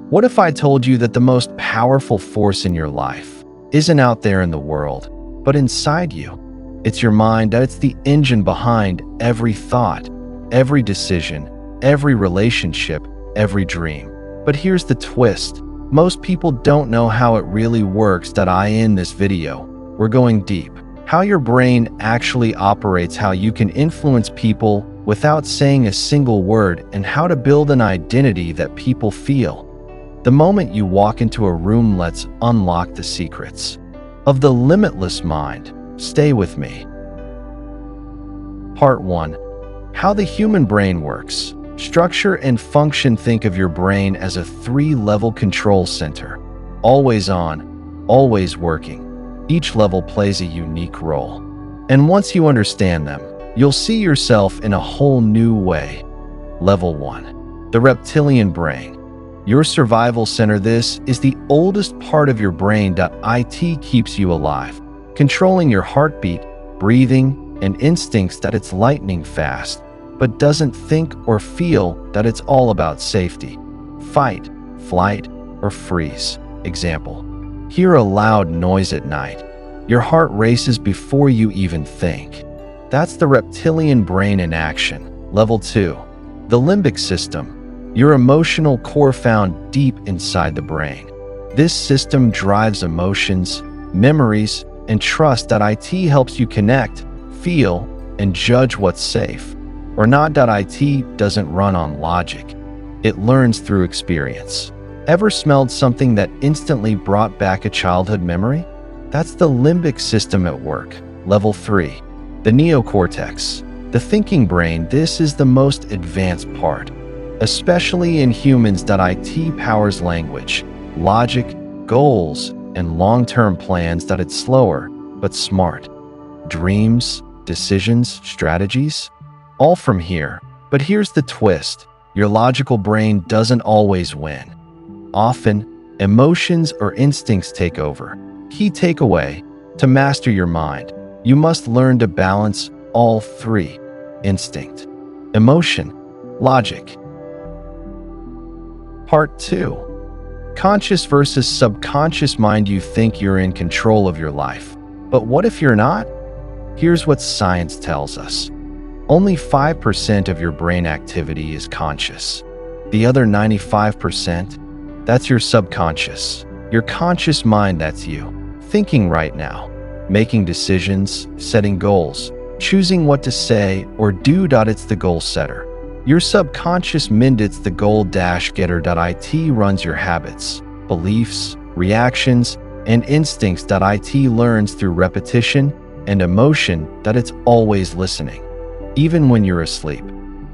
What if I told you that the most powerful force in your life isn't out there in the world, but inside you? It's your mind, that it's the engine behind every thought, every decision, every relationship, every dream. But here's the twist. Most people don't know how it really works. In this video, we're going deep. How your brain actually operates, how you can influence people without saying a single word, and how to build an identity that people feel. The moment you walk into a room, let's unlock the secrets of the limitless mind. Stay with me. Part 1. How the human brain works. Structure and function. Think of your brain as a 3-level control center. Always on, always working. Each level plays a unique role. And once you understand them, you'll see yourself in a whole new way. Level 1. The reptilian brain. Your survival center. This is the oldest part of your brain. It keeps you alive, controlling your heartbeat, breathing, and instincts. It's lightning fast, but doesn't think or feel. It's all about safety. Fight, flight, or freeze. Example. Hear a loud noise at night. Your heart races before you even think. That's the reptilian brain in action. Level 2. The limbic system. Your emotional core, found deep inside the brain. This system drives emotions, memories, and trust. It helps you connect, feel, and judge what's safe or not. It doesn't run on logic. It learns through experience. Ever smelled something that instantly brought back a childhood memory? That's the limbic system at work. Level 3. The neocortex. The thinking brain. This is the most advanced part, especially in humans. It powers language, logic, goals, and long-term plans. It's slower, but smart. Dreams, decisions, strategies, all from here. But here's the twist. Your logical brain doesn't always win. Often, emotions or instincts take over. Key takeaway: to master your mind, you must learn to balance all three: instinct, emotion, logic. Part 2. Conscious versus subconscious mind. You think you're in control of your life, but what if you're not? Here's what science tells us. Only 5% of your brain activity is conscious. The other 95%, that's your subconscious. Your conscious mind, that's you, thinking right now, making decisions, setting goals, choosing what to say or do. It's the goal setter. Your subconscious mind, it's the goal-getter. It runs your habits, beliefs, reactions, and instincts. It learns through repetition and emotion. It's always listening, even when you're asleep.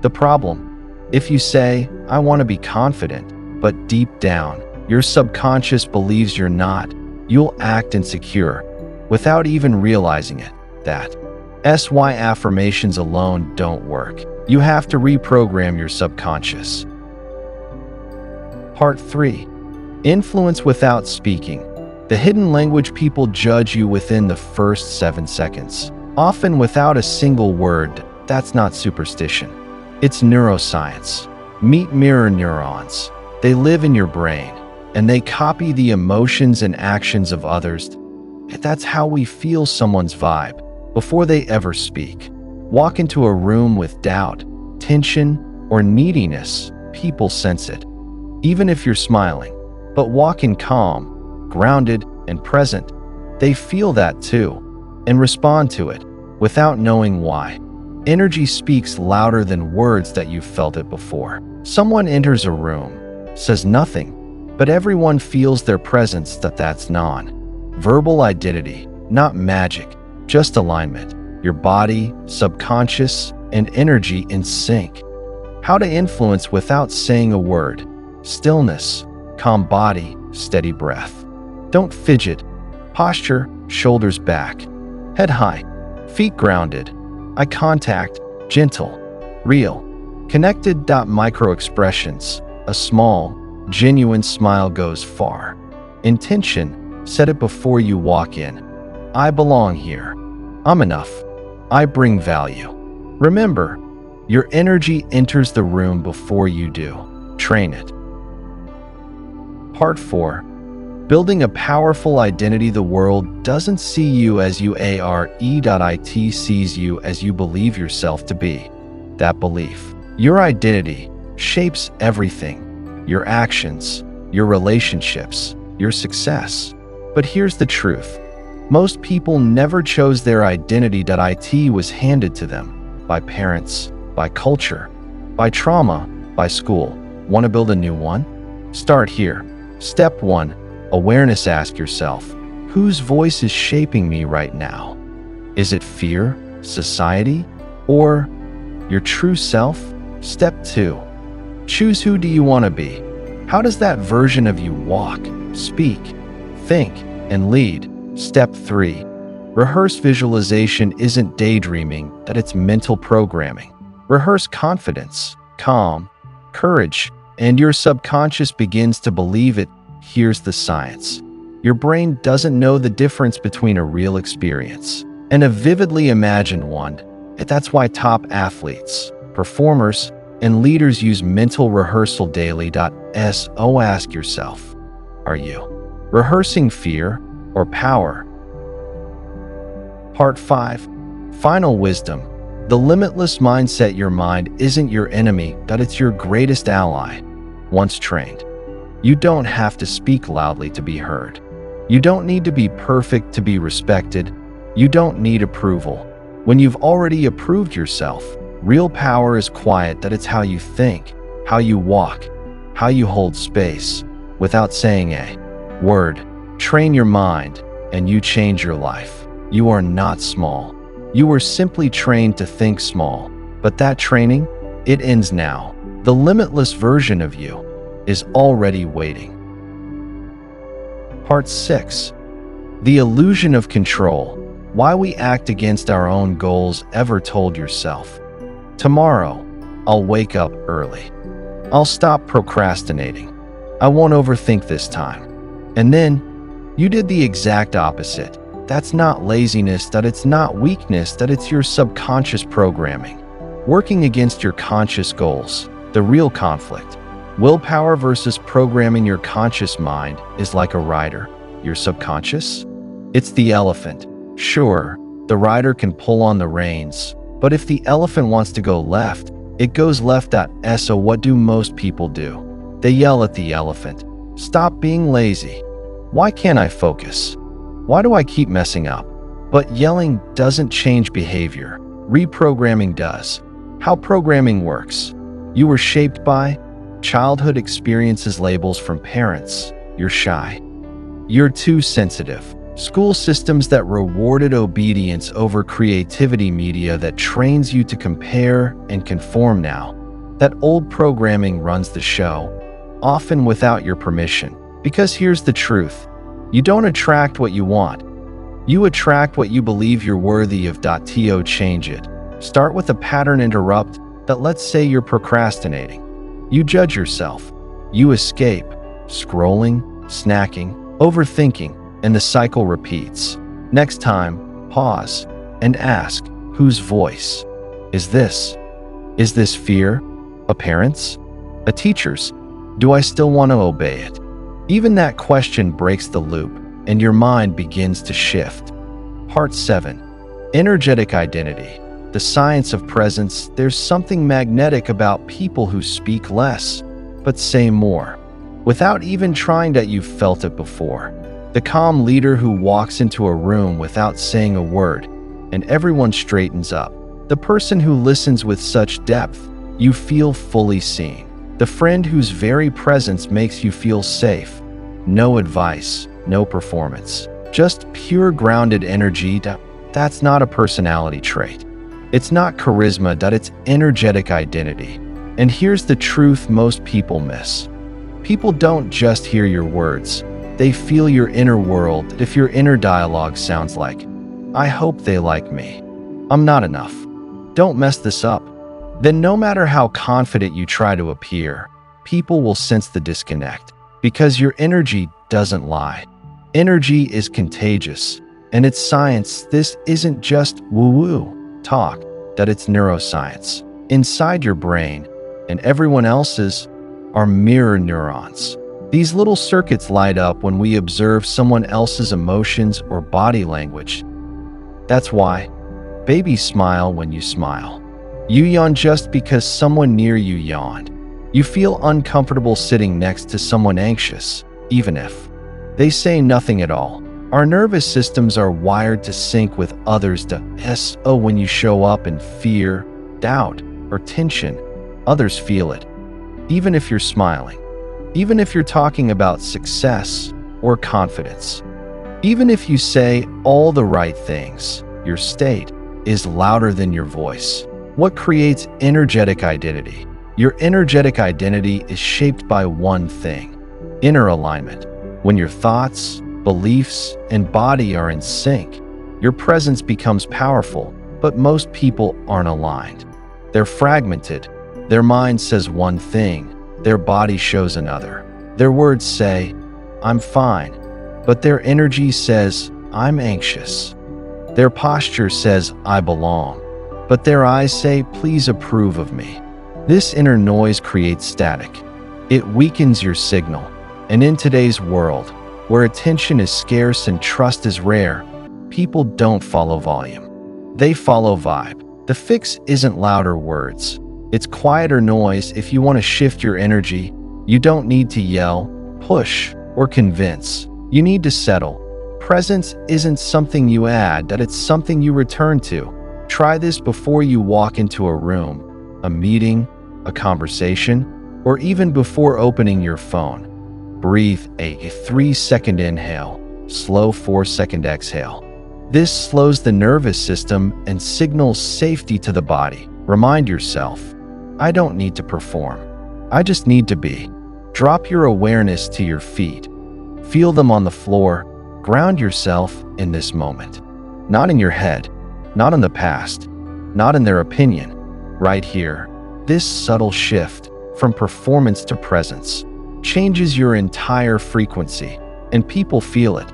The problem: if you say, "I want to be confident," but deep down, your subconscious believes you're not, you'll act insecure without even realizing it. That's why affirmations alone don't work. You have to reprogram your subconscious. Part 3. Influence without speaking. The hidden language. People judge you within the first 7 seconds, often without a single word. That's not superstition. It's neuroscience. Meet mirror neurons. They live in your brain, and they copy the emotions and actions of others. That's how we feel someone's vibe before they ever speak. Walk into a room with doubt, tension, or neediness. People sense it, even if you're smiling. But walk in calm, grounded, and present. They feel that too, and respond to it without knowing why. Energy speaks louder than words. You've felt it before. Someone enters a room, says nothing, but everyone feels their presence. That's non-verbal identity, not magic, just alignment. Your body, subconscious, and energy in sync. How to influence without saying a word. Stillness, calm body, steady breath. Don't fidget. Posture, shoulders back, head high, feet grounded, eye contact, gentle, real, connected. Micro expressions. A small, genuine smile goes far. Intention, set it before you walk in. I belong here. I'm enough. I bring value. Remember, your energy enters the room before you do. Train it. Part 4. Building a powerful identity. The world doesn't see you as you are, it sees you as you believe yourself to be. That belief, your identity, shapes everything: your actions, your relationships, your success. But here's the truth. Most people never chose their identity. It was handed to them by parents, by culture, by trauma, by school. Want to build a new one? Start here. Step 1. Awareness. Ask yourself, whose voice is shaping me right now? Is it fear, society, or your true self? Step 2. Choose who do you want to be. How does that version of you walk, speak, think, and lead? Step 3. Rehearse. Visualization isn't daydreaming, it's mental programming. Rehearse confidence, calm, courage, and your subconscious begins to believe it. Here's the science. Your brain doesn't know the difference between a real experience and a vividly imagined one. That's why top athletes, performers, and leaders use mental rehearsal daily. So ask yourself, are you rehearsing fear or power? Part 5. Final wisdom. The limitless mindset. Your mind isn't your enemy, it's your greatest ally. Once trained, you don't have to speak loudly to be heard. You don't need to be perfect to be respected. You don't need approval when you've already approved yourself. Real power is quiet. It's how you think, how you walk, how you hold space without saying a word. Train your mind, and you change your life. You are not small. You were simply trained to think small. But that training, it ends now. The limitless version of you is already waiting. Part 6. The illusion of control. Why we act against our own goals. Ever told yourself, tomorrow, I'll wake up early. I'll stop procrastinating. I won't overthink this time. And then, you did the exact opposite. That's not laziness, it's not weakness, it's your subconscious programming working against your conscious goals. The real conflict, willpower versus programming. Your conscious mind is like a rider. Your subconscious? It's the elephant. Sure, the rider can pull on the reins, but if the elephant wants to go left, it goes left. So what do most people do? They yell at the elephant, stop being lazy. Why can't I focus? Why do I keep messing up? But yelling doesn't change behavior. Reprogramming does. How programming works. You were shaped by childhood experiences, labels from parents. You're shy. You're too sensitive. School systems that rewarded obedience over creativity. Media that trains you to compare and conform. Now, that old programming runs the show, often without your permission. Because here's the truth. You don't attract what you want. You attract what you believe you're worthy of. To change it, start with a pattern. Interrupt that. Let's say you're procrastinating. You judge yourself. You escape, scrolling, snacking, overthinking, and the cycle repeats. Next time, pause and ask, whose voice is this? Is this fear? A parent's? A teacher's? Do I still want to obey it? Even that question breaks the loop, and your mind begins to shift. Part 7. Energetic identity. The science of presence. There's something magnetic about people who speak less, but say more. Without even trying. You've felt it before. The calm leader who walks into a room without saying a word, and everyone straightens up. The person who listens with such depth, you feel fully seen. The friend whose very presence makes you feel safe. No advice, no performance, just pure grounded energy. That's not a personality trait. It's not charisma. It's energetic identity. And here's the truth most people miss. People don't just hear your words. They feel your inner world. If your inner dialogue sounds like, I hope they like me, I'm not enough, don't mess this up, then no matter how confident you try to appear, people will sense the disconnect. Because your energy doesn't lie. Energy is contagious, and it's science. This isn't just woo-woo talk, it's neuroscience. Inside your brain and everyone else's are mirror neurons. These little circuits light up when we observe someone else's emotions or body language. That's why babies smile when you smile. You yawn just because someone near you yawned. You feel uncomfortable sitting next to someone anxious, even if they say nothing at all. Our nervous systems are wired to sync with others. So when you show up in fear, doubt, or tension, others feel it. Even if you're smiling. Even if you're talking about success or confidence. Even if you say all the right things, your state is louder than your voice. What creates energetic identity? Your energetic identity is shaped by one thing: inner alignment. When your thoughts, beliefs, and body are in sync, your presence becomes powerful, but most people aren't aligned. They're fragmented. Their mind says one thing, their body shows another. Their words say, "I'm fine," but their energy says, "I'm anxious." Their posture says, "I belong," but their eyes say, "Please approve of me." This inner noise creates static. It weakens your signal. And in today's world, where attention is scarce and trust is rare, people don't follow volume. They follow vibe. The fix isn't louder words. It's quieter noise. If you want to shift your energy, you don't need to yell, push, or convince. You need to settle. Presence isn't something you add, that it's something you return to. Try this before you walk into a room, a meeting, a conversation, or even before opening your phone. Breathe a 3-second inhale, slow 4-second exhale. This slows the nervous system and signals safety to the body. Remind yourself, I don't need to perform. I just need to be. Drop your awareness to your feet. Feel them on the floor. Ground yourself in this moment. Not in your head, not in the past, not in their opinion. Right here, this subtle shift from performance to presence changes your entire frequency, and people feel it.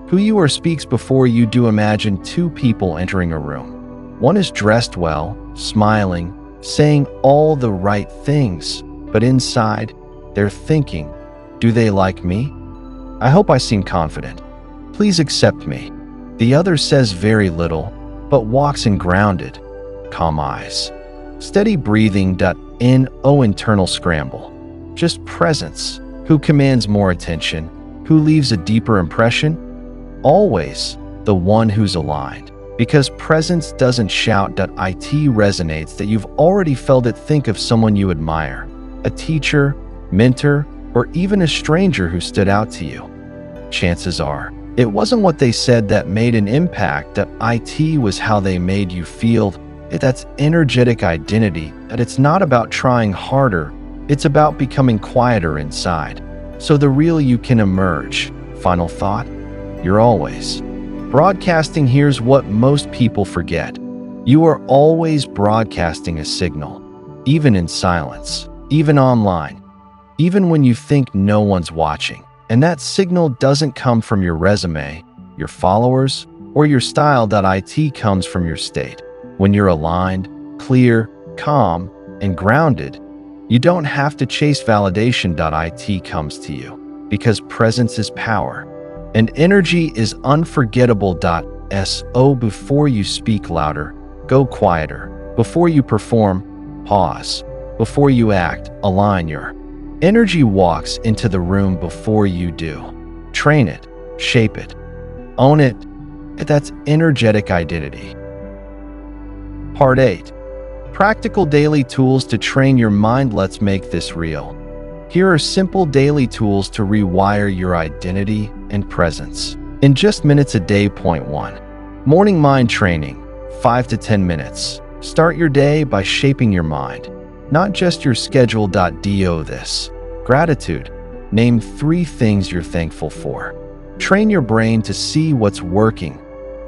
Who you are speaks before you do. Imagine two people entering a room. One is dressed well, smiling, saying all the right things, but inside, they're thinking, do they like me? I hope I seem confident. Please accept me. The other says very little, but walks in grounded, calm eyes. Steady breathing. Internal scramble. Just presence. Who commands more attention? Who leaves a deeper impression? Always the one who's aligned. Because presence doesn't shout. It resonates. That you've already felt it. Think of someone you admire, a teacher, mentor, or even a stranger who stood out to you. Chances are, it wasn't what they said that made an impact. That it was how they made you feel. That's energetic identity. That it's not about trying harder, it's about becoming quieter inside, so the real you can emerge. Final thought, you're always broadcasting. Here's what most people forget. You are always broadcasting a signal, even in silence, even online, even when you think no one's watching. And that signal doesn't come from your resume, your followers, or your style. It comes from your state. When you're aligned, clear, calm, and grounded, you don't have to chase validation. It comes to you because presence is power and energy is unforgettable. Before you speak louder, go quieter. Before you perform, pause. Before you act, align. Your energy walks into the room before you do. Train it, shape it, own it. That's energetic identity. Part 8. Practical daily tools to train your mind. Let's make this real. Here are simple daily tools to rewire your identity and presence in just minutes a day. Point 1. Morning mind training, 5 to 10 minutes. Start your day by shaping your mind, not just your schedule. Do this. Gratitude. Name 3 things you're thankful for. Train your brain to see what's working.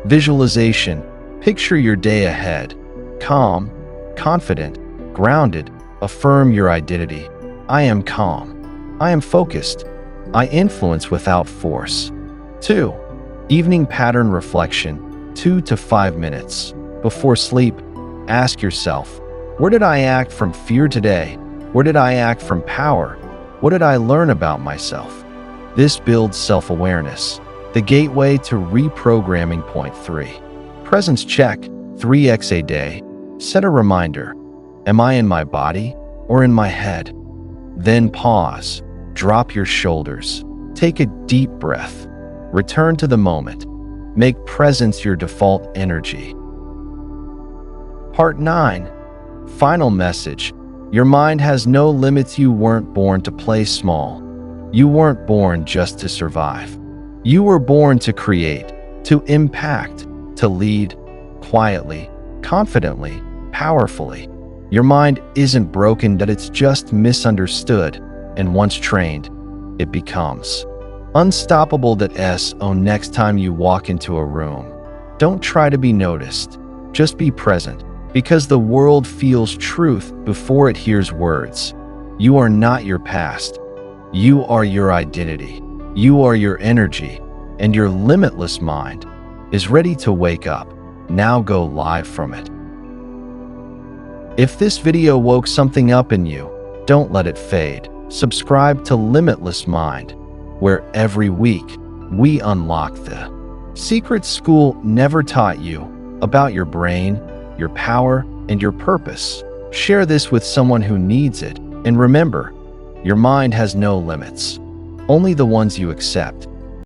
Visualization. Picture your day ahead. Calm, confident, grounded. Affirm your identity. I am calm. I am focused. I influence without force. 2. Evening pattern reflection, 2 to 5 minutes. Before sleep, ask yourself, where did I act from fear today? Where did I act from power? What did I learn about myself? This builds self-awareness, the gateway to reprogramming. Point 3. Presence check, 3x a day. Set a reminder. Am I in my body or in my head? Then pause. Drop your shoulders. Take a deep breath. Return to the moment. Make presence your default energy. Part 9. Final message. Your mind has no limits. You weren't born to play small. You weren't born just to survive. You were born to create, to impact, to lead, quietly, confidently, powerfully. Your mind isn't broken, that it's just misunderstood, and once trained, it becomes unstoppable. Next time you walk into a room, don't try to be noticed, just be present, because the world feels truth before it hears words. You are not your past. You are your identity. You are your energy, and your limitless mind is ready to wake up. Now go live from it. If this video woke something up in you, don't let it fade. Subscribe to Limitless Mind, where every week we unlock the secrets school never taught you about your brain, your power, and your purpose. Share this with someone who needs it, and remember, your mind has no limits, only the ones you accept.